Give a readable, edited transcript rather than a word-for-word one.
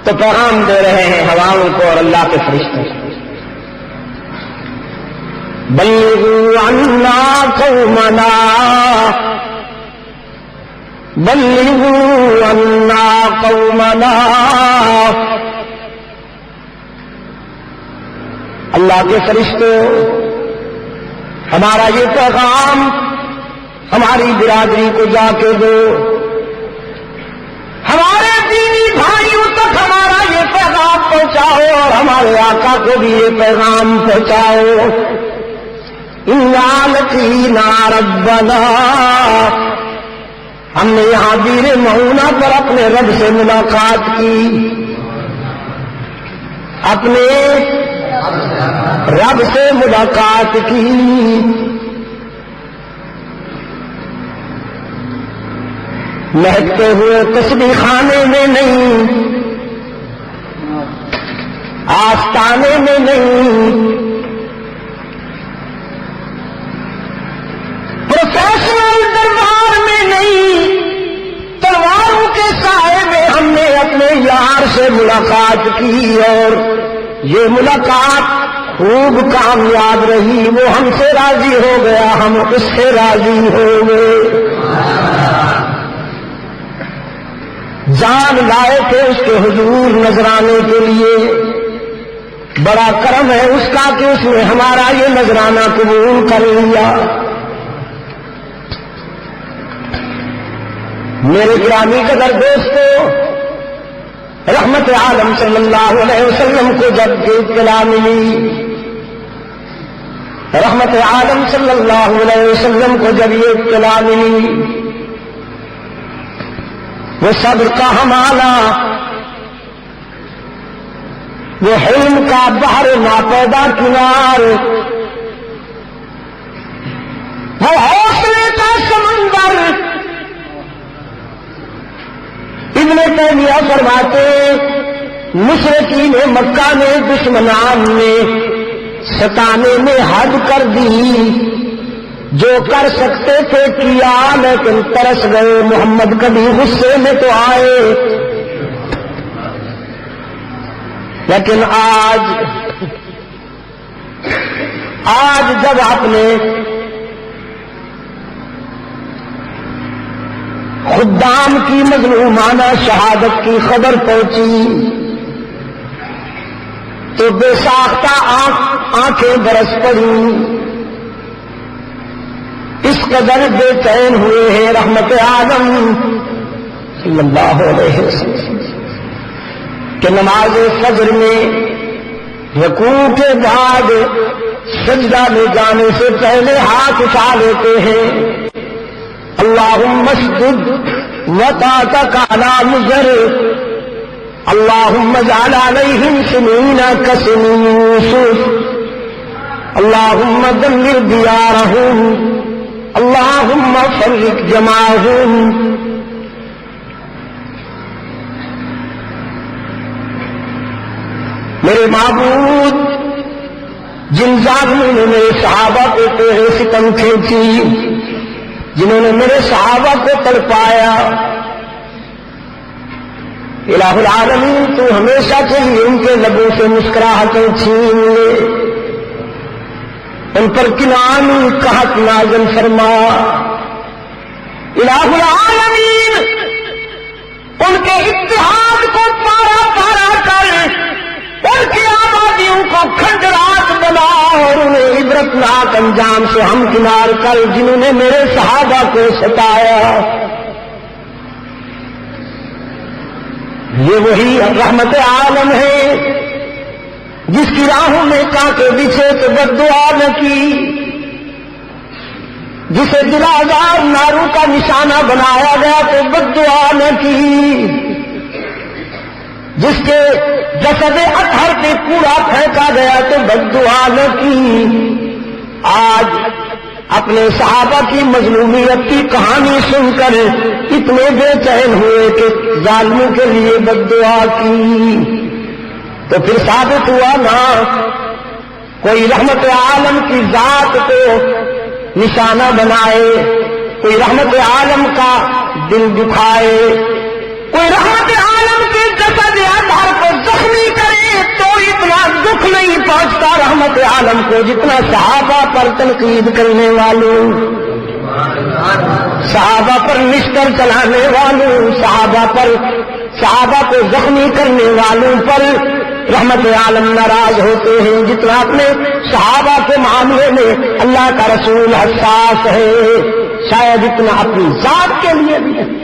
تو پیغام دے رہے ہیں ہواؤں کو اور اللہ کے فرشتوں کو، بلغوا عنا قومنا، بلغوا عنا قومنا۔ اللہ کے فرشتوں، ہمارا یہ پیغام ہماری برادری کو جا کے دو، ہمارے دینی بھائیوں تک ہمارا یہ پیغام پہنچاؤ اور ہمارے آقا کو بھی یہ پیغام پہنچاؤ۔ اِنَّا لَقِينَا رَبَّنَا، ہم نے یہاں بیر معونہ پر اپنے رب سے ملاقات کی، اپنے رب سے ملاقات کی۔ مہکتے ہوئے تسبیح خانے میں نہیں، آستانے میں نہیں، پروفیشنل دربار میں نہیں، تلواروں کے سائے میں ہم نے اپنے یار سے ملاقات کی، اور یہ ملاقات خوب کامیاب رہی۔ وہ ہم سے راضی ہو گیا، ہم اس سے راضی ہو گئے۔ جان لائے تھے اس کے حضور نذرانے کے لیے، بڑا کرم ہے اس کا کہ اس نے ہمارا یہ نذرانہ قبول کر لیا۔ میرے گرامی قدر دوستو، رحمت عالم صلی اللہ علیہ وسلم کو جب اطلاع ملی، رحمت عالم صلی اللہ علیہ وسلم کو جب یہ اطلاع ملی، وہ صبر کا حمالہ، وہ حلم کا بحر ناپیدا کنار، وہ حوصلے کا سمندر۔ ابن تیمیہ فرماتے، مشرکین مکہ نے دشمنان نے ستانے میں حد کر دی، جو کر سکتے تھے کیا، لیکن ترس گئے، محمد کبھی غصے میں تو آئے۔ لیکن آج جب آپ نے خدام کی مظلومانہ شہادت کی خبر پہنچی تو بے ساختہ آنکھیں برس پڑی، اس قدر بے چین ہوئے ہیں رحمت عالم صلی اللہ علیہ وسلم کہ نماز فجر میں رکوع کے بعد سجدہ میں جانے سے پہلے ہاتھ اٹھا لیتے ہیں، اللہم اسجد وطاعتک علی مضر، اللہم اجعل علیہم سنین کسنین یوسف، اللہم دمر دیارہم، اللہم فرق جمعہم۔ میرے معبود، جن ظالموں نے میرے صحابہ کو تیرے ستم کھینچی، جنہوں نے میرے صحابہ کو تڑپایا، الہ العالمین تو ہمیشہ کے لیے ان کے لبوں سے مسکراہٹیں چھین لے، ان پر کنانی قحط نازل فرما۔ الہ العالمین ان کے اتحاد کو پارا پارا کر، ان کی آبادیوں کو کھنڈرات بنا اور انہیں عبرتناک انجام سے ہمکنار کر، جنہوں نے میرے صحابہ کو ستایا۔ یہ وہی رحمت عالم ہے جس کی راہوں میں کانٹے بچھے تو بد دعا نہ کی، جسے دل آزار ناروں کا نشانہ بنایا گیا تو بد دعا نہ کی، جس کے جسد اطہر پہ کوڑا پھینکا گیا تو بد دعا نہ کی۔ آج اپنے صحابہ کی مظلومیت کی کہانی سن کر اتنے بے چین ہوئے کہ ظالموں کے لیے بد دعا کی، تو پھر ثابت ہوا نا، کوئی رحمت عالم کی ذات کو نشانہ بنائے، کوئی رحمت عالم کا دل دکھائے، کوئی رحمت عالم کے جسد اطہر کو پہنچتا رحمت عالم کو جتنا صحابہ پر تنقید کرنے والوں، صحابہ پر نشتر چلانے والوں، صحابہ کو زخمی کرنے والوں پر رحمت عالم ناراض ہوتے ہیں، جتنا اپنے صحابہ کے معاملے میں اللہ کا رسول حساس ہے، شاید اتنا اپنی ذات کے لیے بھی ہے۔